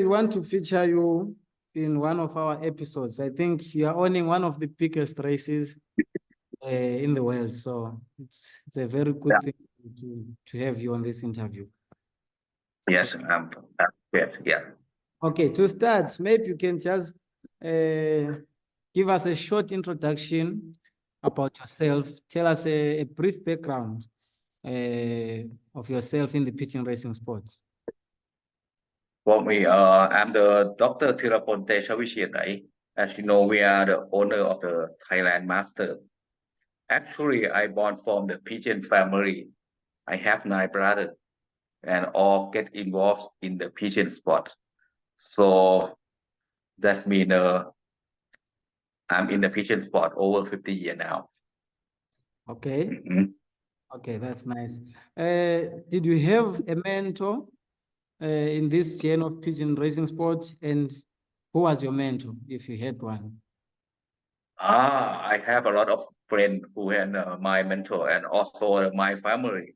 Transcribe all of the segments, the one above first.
want to feature you in one of our episodes. I think you are owning one of the biggest races in the world. So it's a very good thing to have you on this interview. Yes, yes, yeah. Okay, to start, maybe you can just give us a short introduction about yourself. Tell us a brief background of yourself in the pigeon racing sport. For me, I'm the Dr. Teerapol. As you know, we are the owner of the Thailand Masters. Actually, I born from the pigeon family. I have 9 brothers, and all get involved in the pigeon sport. So that means I'm in the pigeon sport over 50 years now. Okay. Okay, that's nice. Did you have a mentor in this chain of pigeon racing sport? And who was your mentor, if you had one? I have a lot of friends who are my mentor and also my family.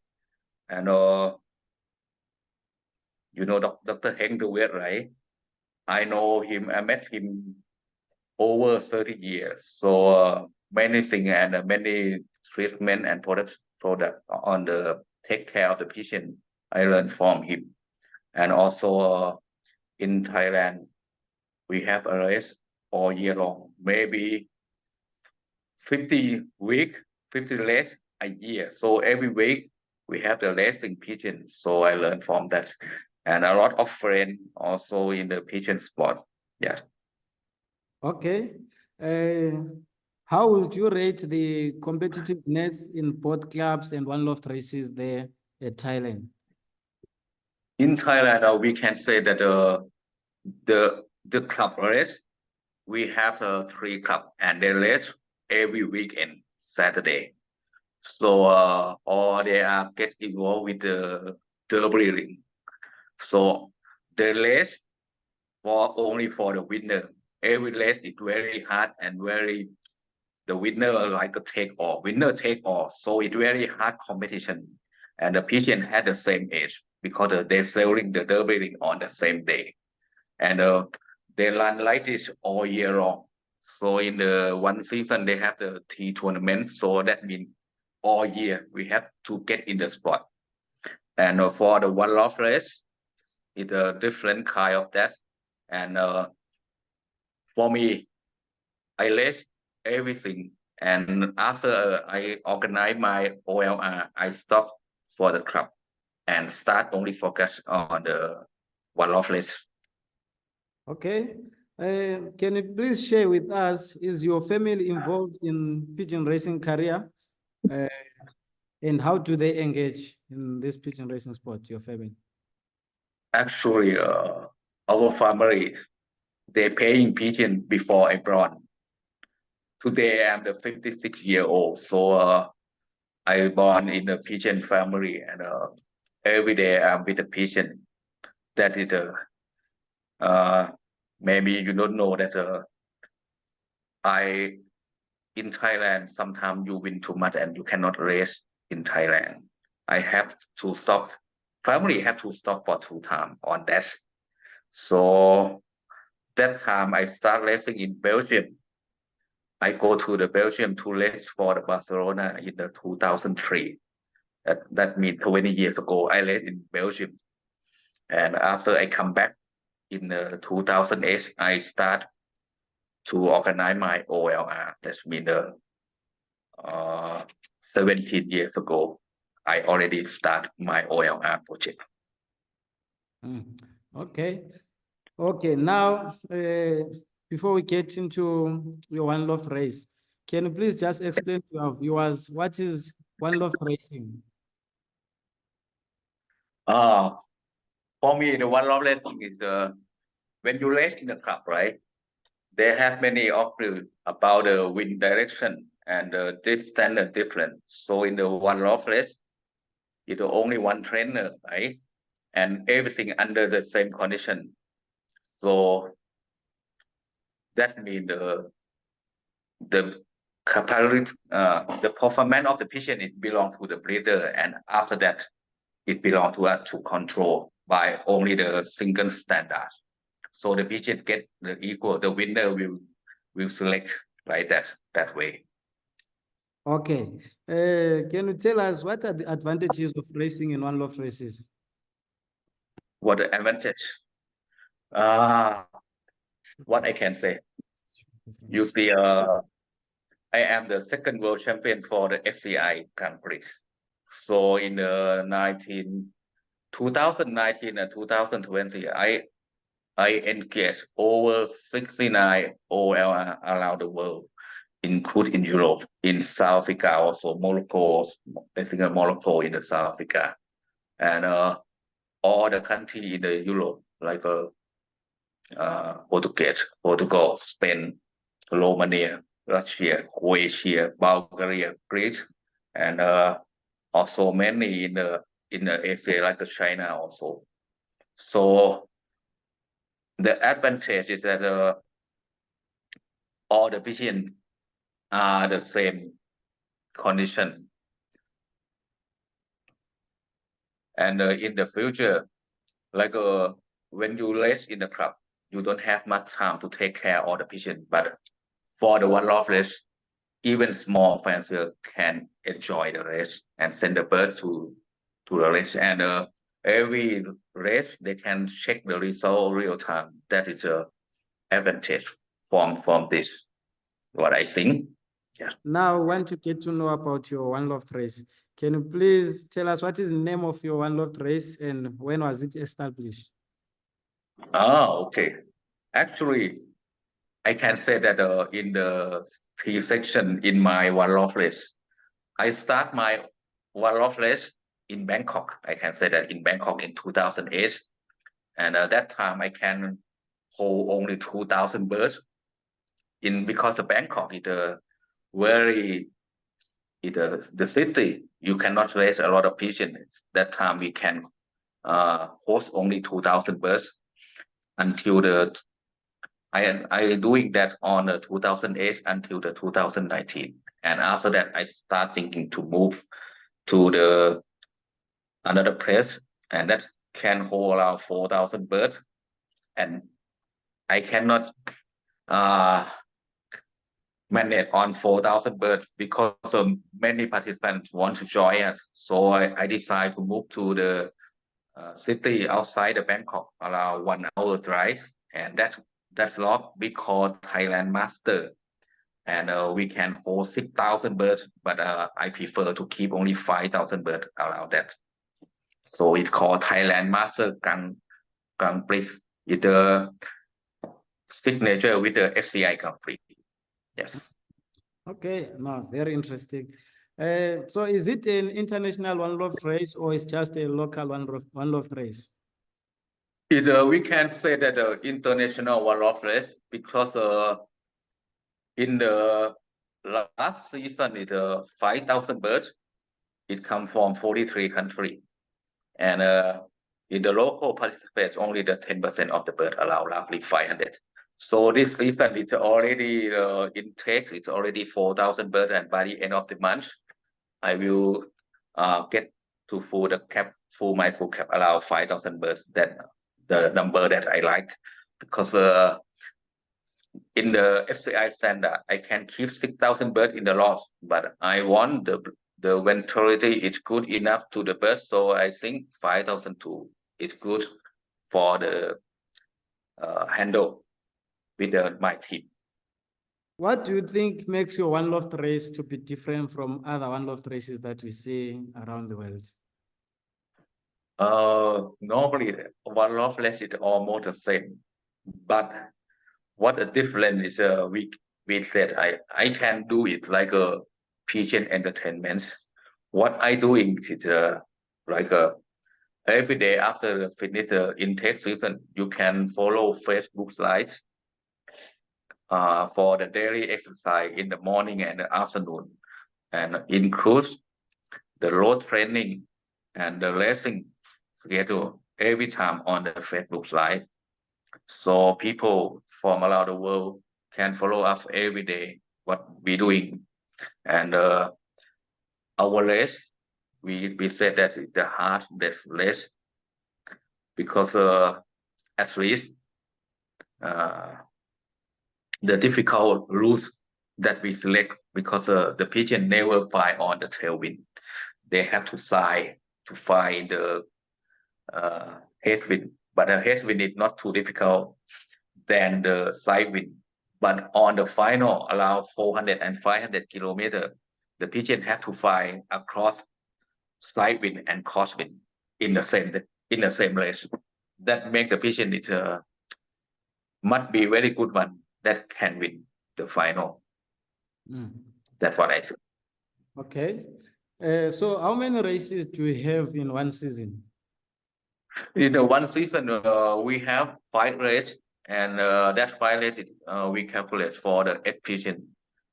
And you know Dr. Heng Duiwet, right? I know him. I met him over 30 years. So many things and many treatment and product on the take care of the patient I learned from him. And also in Thailand, we have a race all year long, maybe 50 week, 50 race a year. So every week we have the racing pigeon. So I learned from that. And a lot of friends also in the pigeon sport. Yeah. Okay. How would you rate the competitiveness in both clubs and one-loft races there at Thailand? In Thailand, we can say that the club race, we have 3 clubs and they race every weekend, Saturday. So or they are get involved with the derby. So the race only for the winner. Every race is very hard and the winner like a take all, winner take all. So it's very hard competition. And the pigeon had the same age because they're selling the derby on the same day. And they run like this all year long. So in the one season, they have the T tournament. So that means all year we have to get in the sport. And for the one-loft race, it's a different kind of that. And for me, I race everything. And after I organize my OLR, I stop for the club and start only focus on the one-loft race. Okay. Can you please share with us, is your family involved in pigeon racing career? And how do they engage in this pigeon racing sport, your family? Actually, our family, they paying pigeon before I born. Today, I'm the 56-year-old, so I born in a pigeon family, and every day I'm with a pigeon. That is maybe you don't know that in Thailand, sometimes you win too much and you cannot race in Thailand. I have to stop. Family have to stop for 2 times on that. So that time I start racing in Belgium. I go to the Belgium to race for the Barcelona in the 2003. That means 20 years ago, I raced in Belgium. And after I come back in 2008, I start to organize my OLR. That means 17 years ago, I already start my OLR project. Okay. Okay, now, before we get into your one-loft race, can you please just explain to our viewers what is one-loft racing? For me, the one-loft racing is when you race in the club, right? They have many options about the wind direction and the distance difference. So in the one-loft race, it's only one trainer, right? And everything under the same condition. So that means the capability, the performance of the pigeon it belongs to the breeder, and after that, it belongs to us to control by only the single standard. So the pigeon get the equal. The winner will select like that way. Okay. Can you tell us what are the advantages of racing in one-loft races? What the advantage? Uh, what I can say. You see, I am the second world champion for the FCI countries. So in the 2019 and 2020, I engaged over 69 OL around the world, including in Europe, in South Africa, also Morocco, I think Morocco in the South Africa, and all the country in the Europe, like Portugal, Spain, Romania, Russia, Croatia, Bulgaria, Greece, and also many in the Asia like China also. So the advantage is that all the pigeons are the same condition, and in the future, like when you race in the club, you don't have much time to take care of the pigeon. But for the one-off race, even small fanciers can enjoy the race and send the bird to the race. And every race, they can check the result real time. That is a advantage from this, what I think. Yeah. Now, I want to get to know about your one-loft race. Can you please tell us what is the name of your one-loft race and when was it established? Okay. Actually, I can say that in the T section in my one-off race, I start my one-off race in Bangkok. I can say that in Bangkok in 2008. And at that time, I can hold only 2,000 birds because of Bangkok is a very the city. You cannot raise a lot of pigeons. That time we can host only 2,000 birds until I doing that on 2008 until the 2019. And after that, I start thinking to move to another place, and that can hold around 4,000 birds. And I cannot manage on 4,000 birds because many participants want to join us. So I decided to move to the city outside of Bangkok, around 1 hour drive, and that lot we call Thailand Master, and we can hold 6,000 birds, but I prefer to keep only 5,000 birds around that. So it's called Thailand Master Grand Prix. It's the signature with the FCI Grand Prix. Yes. Okay, no, very interesting. So is it an international one-loft race or is just a local one-loft race? We can say that international one-off race because in the last season it 5,000 birds. It comes from 43 countries, and in the local participants only the 10% of the bird allow roughly 500. So this season it's already intake. It's already 4,000 birds, and by the end of the month, I will get to full my full cap around 5,000 birds. That the number that I like because in the FCI standard, I can keep 6,000 birds in the loft, but I want the ventility is good enough to the birds, so I think 5,002 is good for the handle with my team. What do you think makes your one-loft race to be different from other one-loft races that we see around the world? Normally one-loft race is almost the same, but what the difference is we said I can do it like a pigeon entertainment. What I doing is like every day after the finish the intake season, you can follow Facebook slides for the daily exercise in the morning and the afternoon, and includes the road training and the racing schedule every time on the Facebook slide. So people from around the world can follow us every day what we're doing. And our race, we said that it's the hardest race because at least the difficult routes that we select because the pigeon never fly on the tailwind. They have to find the headwind, but the headwind is not too difficult than the side wind. But on the final, around 400 and 500 kilometers, the pigeon have to fly across side wind and crosswind in the same race. That make the pigeon must be very good one that can win the final. That's what I think. Okay. So how many races do you have in one season? In the one season, we have 5 races, and that 5 races we calculate for the egg pigeon,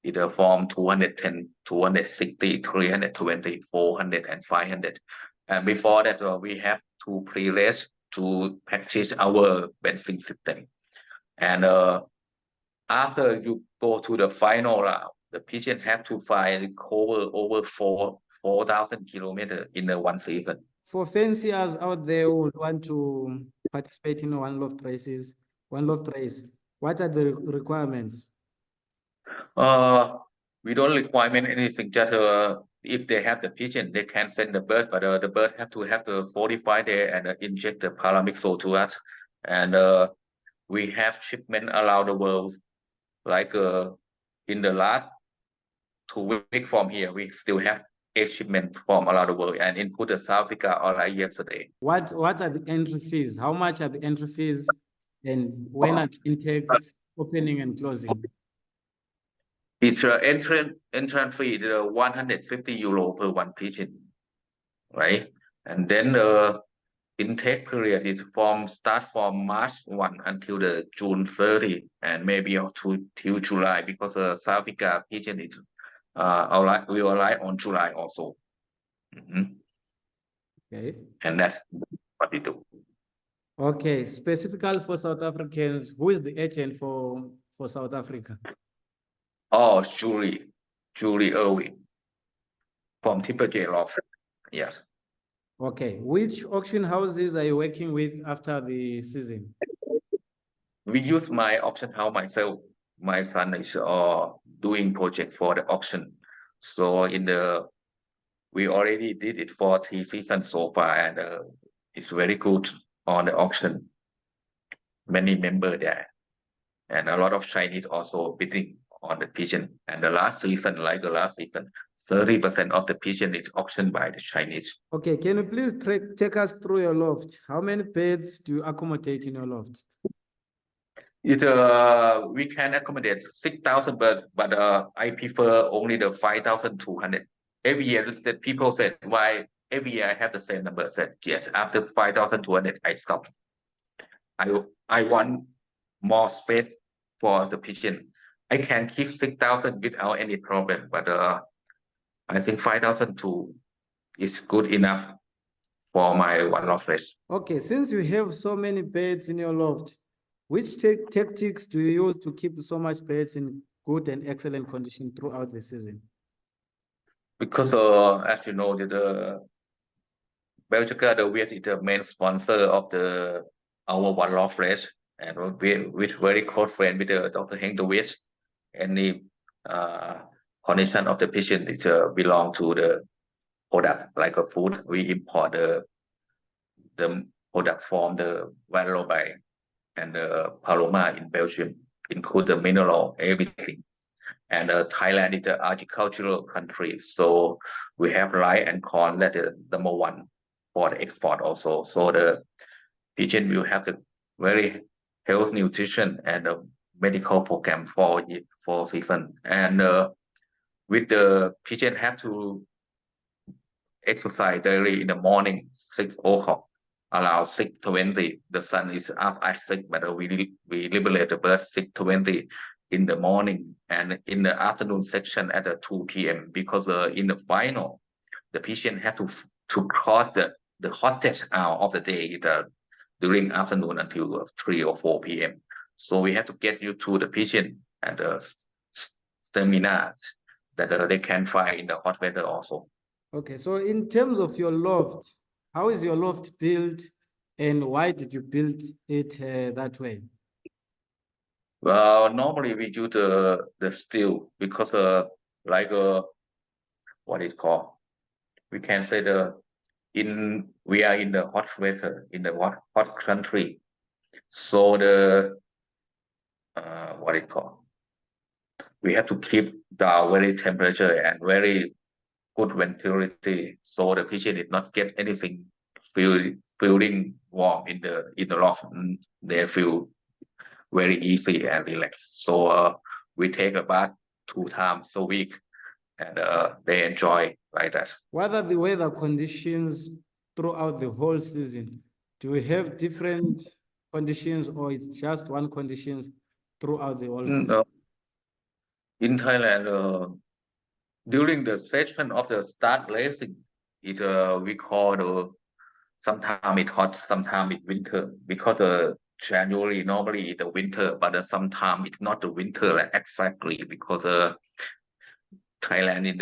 either from 210, 260, 320, 400, and 500. And before that, we have 2 pre-races to practice our fencing system. And after you go to the final round, the pigeon have to fly cover over 4,000 kilometers in the one season. For fanciers out there who would want to participate in one-loft race, what are the requirements? We don't require anything, just if they have the pigeon, they can send the bird, but the bird have to have the 45 days and inject the paramyxo to us. And we have shipment around the world, like in the last 2 weeks from here, we still have 8 shipments from around the world, and include South Africa or like yesterday. What are the entry fees? How much are the entry fees, and when are intakes opening and closing? It's entrance fee is 150 euro per one pigeon, right? And then intake period is start from March 1 until the June 30, and maybe till July, because South Africa pigeon is will arrive on July also. Okay. And that's what we do. Okay, specifically for South Africans, who is the agent for South Africa? Oh, Julie Irwin from Teerapol Lofts. Yes. Okay, which auction houses are you working with after the season? We use my auction house myself. My son is doing project for the auction. So we already did it for 3 seasons so far, and it's very good on the auction. Many members there, and a lot of Chinese also bidding on the pigeon. And the last season, 30% of the pigeon is auctioned by the Chinese. Okay, can you please take us through your loft? How many beds do you accommodate in your loft? We can accommodate 6,000 birds, but I prefer only the 5,200. Every year, that people said, why every year I have the same number? I said, yes, after 5,200, I stop. I want more space for the pigeon. I can keep 6,000 without any problem, but I think 5,002 is good enough for my one-loft race. Okay, since you have so many beds in your loft, which tactics do you use to keep so much beds in good and excellent condition throughout the season? Because as you know, the Belgica the West is the main sponsor of our one-loft race, and with very close friend with Dr. Heng the West. Any condition of the pigeon is belong to the product, like a food. We import the product from the Van and the Paloma in Belgium, include the mineral, everything. And Thailand is an agricultural country, so we have rice and corn that is number 1 for the export also. So the pigeon will have the very health, nutrition, and medical program for season. And with the pigeon have to exercise daily in the morning, 6 o'clock, around 6:20. The sun is up at 6, but we liberate the bird 6:20 in the morning, and in the afternoon section at 2 p.m. because in the final, the pigeon have to cross the hottest hour of the day during afternoon until 3 or 4 p.m. So we have to get you to the pigeon and the stamina that they can fly in the hot weather also. Okay, so in terms of your loft, how is your loft built, and why did you build it that way? Well, normally we use the steel because like what is called, we can say we are in the hot weather, in the hot country, so what it called, we have to keep the very temperature and very good ventility, so the pigeon did not get anything feeling warm in the loft. They feel very easy and relaxed. So we take a bath 2 times a week, and they enjoy like that. What are the weather conditions throughout the whole season? Do we have different conditions, or it's just one conditions throughout the whole season? In Thailand, during the session of the start racing, we call sometimes it's hot, sometimes it's winter, because January normally it's the winter, but sometimes it's not the winter like exactly, because Thailand in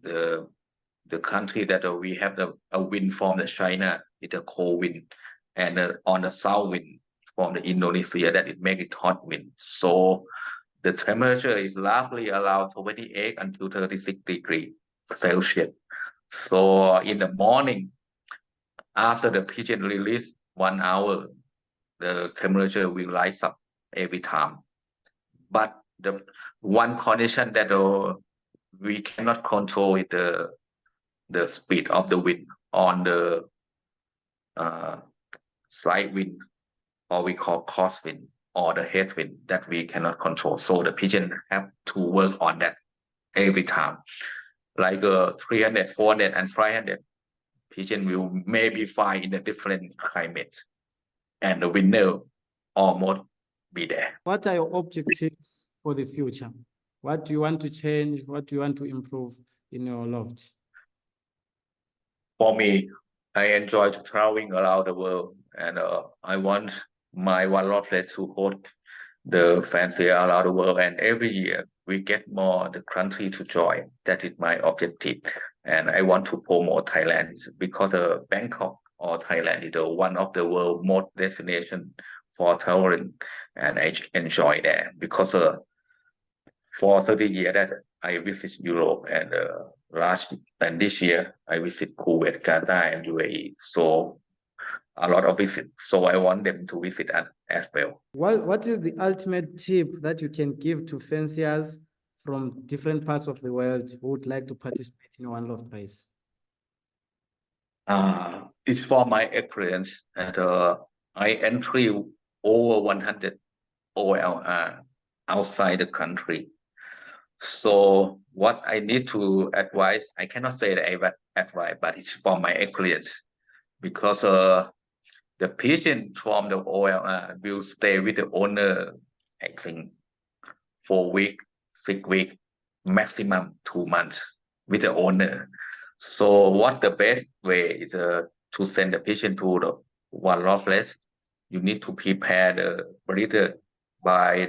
the country that we have a wind from the China, it's a cold wind, and on the south wind from the Indonesia that it make it hot wind. So the temperature is roughly around 28 until 36 degrees Celsius. So in the morning, after the pigeon release 1 hour, the temperature will rise up every time. But the one condition that we cannot control is the speed of the wind on the side wind, or we call crosswind, or the headwind, that we cannot control. So the pigeon have to work on that every time. Like 300, 400, and 500, pigeon will maybe fly in a different climate, and the winner almost be there. What are your objectives for the future? What do you want to change? What do you want to improve in your loft? For me, I enjoy traveling around the world, and I want my one-loft to hold the fancy around the world, and every year we get more the country to join. That is my objective, and I want to promote Thailand because Bangkok or Thailand is one of the world most destination for traveling, and I enjoy that because for 30 years that I visit Europe, and this year I visit Kuwait, Qatar, and UAE. So a lot of visit. So I want them to visit as well. What is the ultimate tip that you can give to fanciers from different parts of the world who would like to participate in one loft race? It's from my experience, and I entry over 100 OLR outside the country. So what I need to advise, I cannot say that I advise, but it's from my experience, because the pigeon from the OLR will stay with the owner, I think, 4 weeks, 6 weeks, maximum 2 months with the owner. So what the best way is to send the pigeon to the one loftless. You need to prepare the breeder by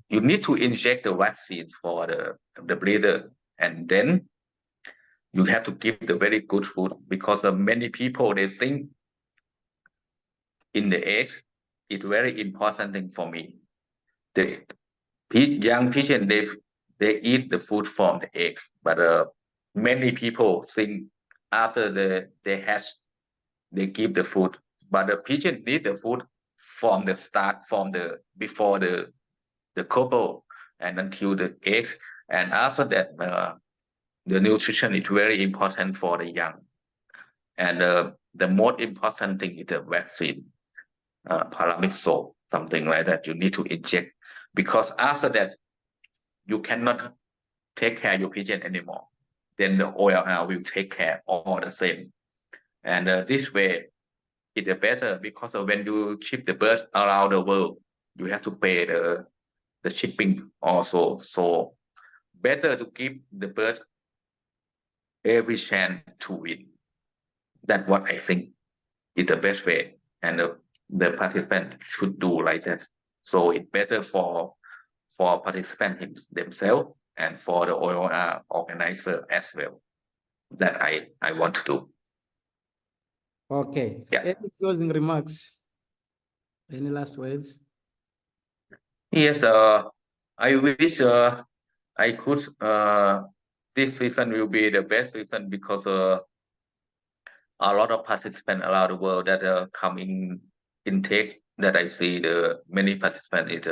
you need to inject the vaccine for the breeder, and then you have to give the very good food, because many people, they think in the eggs, it's very important thing for me. The young pigeon, they eat the food from the eggs, but many people think after they hatch, they give the food, but the pigeon need the food from the start, before the couple and until the egg, and after that the nutrition is very important for the young, and the most important thing is the vaccine, paramyxo, something like that. You need to inject, because after that you cannot take care of your pigeon anymore. Then the OLR will take care all the same, and this way it's better, because when you ship the birds around the world, you have to pay the shipping also. So better to give the bird every chance to win. That's what I think is the best way, and the participant should do like that. So it's better for participants themselves and for the OOR organizer as well. That I want to do. Okay. Yeah. Any closing remarks? Any last words? Yes, I wish I could this season will be the best season because a lot of participants around the world that come in intake that I see the many participants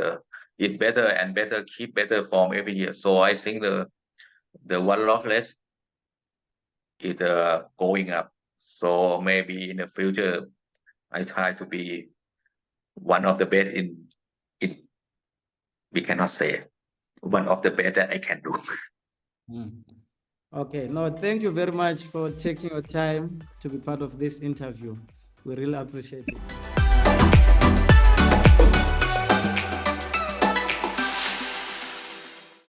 it better and better keep better form every year. So I think the one-loft race is going up. So maybe in the future I try to be one of the best in we cannot say one of the best that I can do. Okay, no, thank you very much for taking your time to be part of this interview. We really appreciate it.